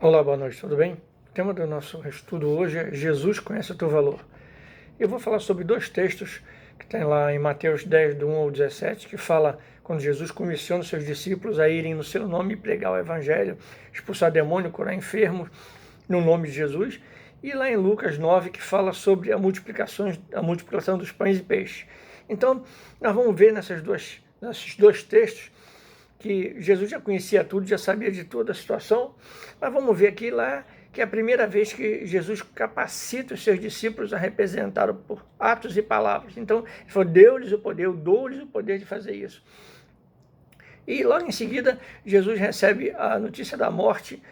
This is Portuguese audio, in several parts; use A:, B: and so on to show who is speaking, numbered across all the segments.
A: Olá, boa noite, tudo bem? O tema do nosso estudo hoje é Jesus conhece o teu valor. Eu vou falar sobre dois textos que tem lá em Mateus 10, do 1 ao 17, que fala quando Jesus comissiona os seus discípulos a irem no seu nome pregar o evangelho, expulsar demônio, curar enfermos, no nome de Jesus. E lá em Lucas 9, que fala sobre a multiplicação dos pães e peixes. Então, nós vamos ver nesses dois textos que Jesus já conhecia tudo, já sabia de toda a situação, mas vamos ver aqui lá que é a primeira vez que Jesus capacita os seus discípulos a representar por atos e palavras. Então, ele falou, deu-lhes o poder, eu dou-lhes o poder de fazer isso. E logo em seguida, Jesus recebe a notícia da morte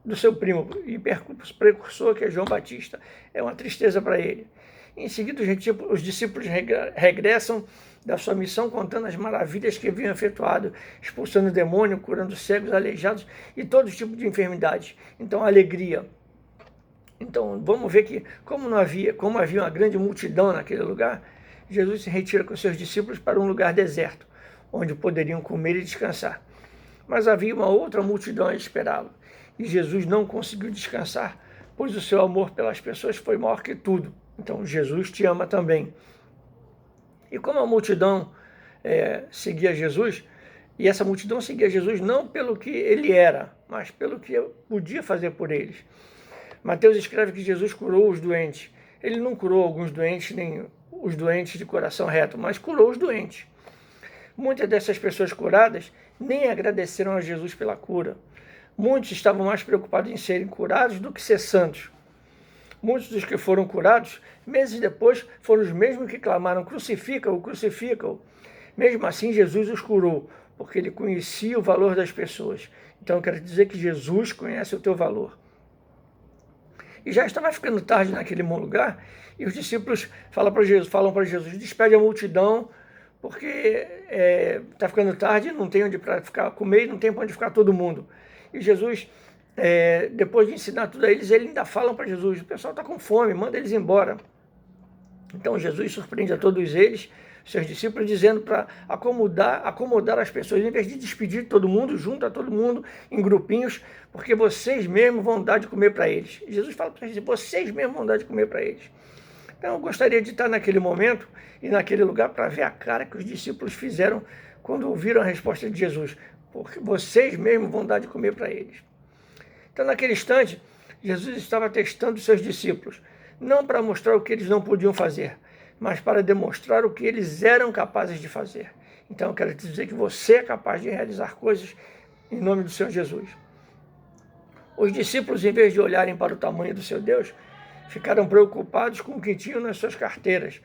A: do seu primo e precursor, que é João Batista. É uma tristeza para ele. Em seguida, os discípulos regressam da sua missão contando as maravilhas que haviam efetuado, expulsando o demônio, curando cegos, aleijados e todo tipo de enfermidade. Então, alegria. Então, vamos ver que, como havia uma grande multidão naquele lugar, Jesus se retira com seus discípulos para um lugar deserto, onde poderiam comer e descansar. Mas havia uma outra multidão a esperá-lo, e Jesus não conseguiu descansar, pois o seu amor pelas pessoas foi maior que tudo. Então, Jesus te ama também. E como a multidão seguia Jesus, e essa multidão seguia Jesus não pelo que ele era, mas pelo que podia fazer por eles. Mateus escreve que Jesus curou os doentes. Ele não curou alguns doentes, nem os doentes de coração reto, mas curou os doentes. Muitas dessas pessoas curadas nem agradeceram a Jesus pela cura. Muitos estavam mais preocupados em serem curados do que ser santos. Muitos dos que foram curados, meses depois, foram os mesmos que clamaram, crucifica-o, crucifica-o. Mesmo assim, Jesus os curou, porque ele conhecia o valor das pessoas. Então, eu quero dizer que Jesus conhece o teu valor. E já estava ficando tarde naquele lugar, e os discípulos falam para Jesus, despede a multidão, porque está ficando tarde, não tem onde para ficar comer, não tem para onde ficar todo mundo. E Jesus, depois de ensinar tudo a eles, eles ainda falam para Jesus, o pessoal está com fome, manda eles embora. Então Jesus surpreende a todos eles, seus discípulos, dizendo para acomodar as pessoas, em vez de despedir todo mundo, junta todo mundo em grupinhos, porque vocês mesmos vão dar de comer para eles. Jesus fala para eles, vocês mesmos vão dar de comer para eles. Então eu gostaria de estar naquele momento e naquele lugar para ver a cara que os discípulos fizeram quando ouviram a resposta de Jesus, porque vocês mesmos vão dar de comer para eles. Então naquele instante, Jesus estava testando seus discípulos, não para mostrar o que eles não podiam fazer, mas para demonstrar o que eles eram capazes de fazer. Então eu quero te dizer que você é capaz de realizar coisas em nome do Senhor Jesus. Os discípulos, em vez de olharem para o tamanho do seu Deus, ficaram preocupados com o que tinham nas suas carteiras,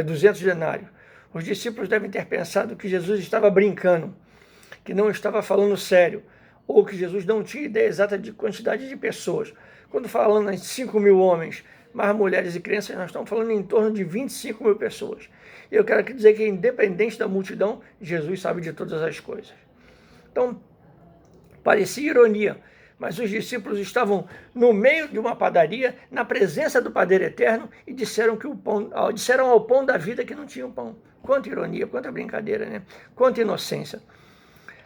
A: 200 denários. Os discípulos devem ter pensado que Jesus estava brincando, que não estava falando sério, ou que Jesus não tinha ideia exata de quantidade de pessoas. Quando falando em 5.000 homens, mais mulheres e crianças, nós estamos falando em torno de 25.000 pessoas. E eu quero dizer que, independente da multidão, Jesus sabe de todas as coisas. Então, parecia ironia, mas os discípulos estavam no meio de uma padaria, na presença do Padeiro Eterno, e disseram ao pão da vida que não tinha pão. Quanta ironia, quanta brincadeira, né? Quanta inocência.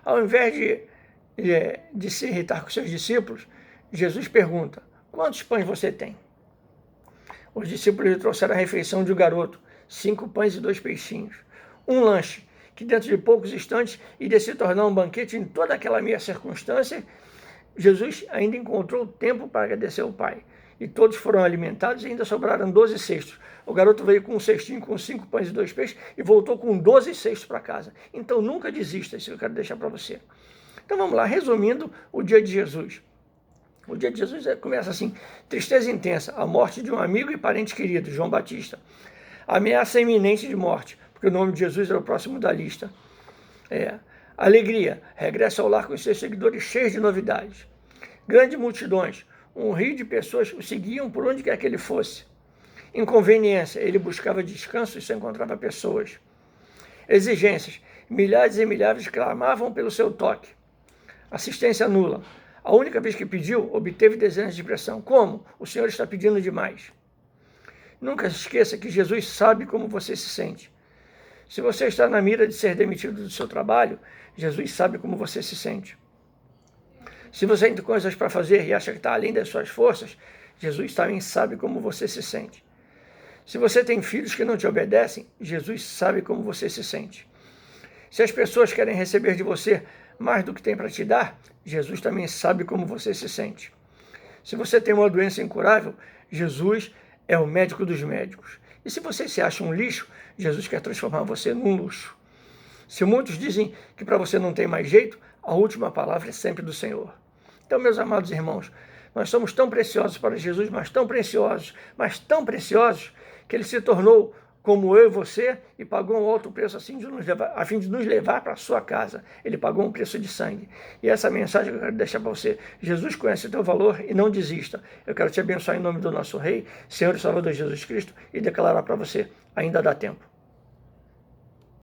A: Ao invés de se irritar com seus discípulos, Jesus pergunta, quantos pães você tem? Os discípulos lhe trouxeram a refeição de um garoto, 5 pães e 2 peixinhos. Um lanche, que dentro de poucos instantes iria se tornar um banquete em toda aquela meia circunstância. Jesus ainda encontrou tempo para agradecer ao Pai. E todos foram alimentados e ainda sobraram 12 cestos. O garoto veio com um cestinho com 5 pães e 2 peixes e voltou com 12 cestos para casa. Então nunca desista, isso eu quero deixar para você. Então vamos lá, resumindo o dia de Jesus. O dia de Jesus começa assim, tristeza intensa, a morte de um amigo e parente querido, João Batista. Ameaça iminente de morte, porque o nome de Jesus era o próximo da lista. Alegria, regressa ao lar com seus seguidores cheios de novidades. Grandes multidões, um rio de pessoas o seguiam por onde quer que ele fosse. Inconveniência, ele buscava descanso e só encontrava pessoas. Exigências, milhares e milhares clamavam pelo seu toque. Assistência nula. A única vez que pediu, obteve dezenas de pressão. Como? O Senhor está pedindo demais. Nunca se esqueça que Jesus sabe como você se sente. Se você está na mira de ser demitido do seu trabalho, Jesus sabe como você se sente. Se você tem coisas para fazer e acha que está além das suas forças, Jesus também sabe como você se sente. Se você tem filhos que não te obedecem, Jesus sabe como você se sente. Se as pessoas querem receber de você mais do que tem para te dar, Jesus também sabe como você se sente. Se você tem uma doença incurável, Jesus é o médico dos médicos. E se você se acha um lixo, Jesus quer transformar você num luxo. Se muitos dizem que para você não tem mais jeito, a última palavra é sempre do Senhor. Então, meus amados irmãos, nós somos tão preciosos para Jesus, mas tão preciosos, que ele se tornou como eu e você e pagou um alto preço assim a fim de nos levar para a sua casa. Ele pagou um preço de sangue. E essa mensagem que eu quero deixar para você. Jesus conhece o teu valor e não desista. Eu quero te abençoar em nome do nosso Rei, Senhor e Salvador Jesus Cristo, e declarar para você, ainda dá tempo.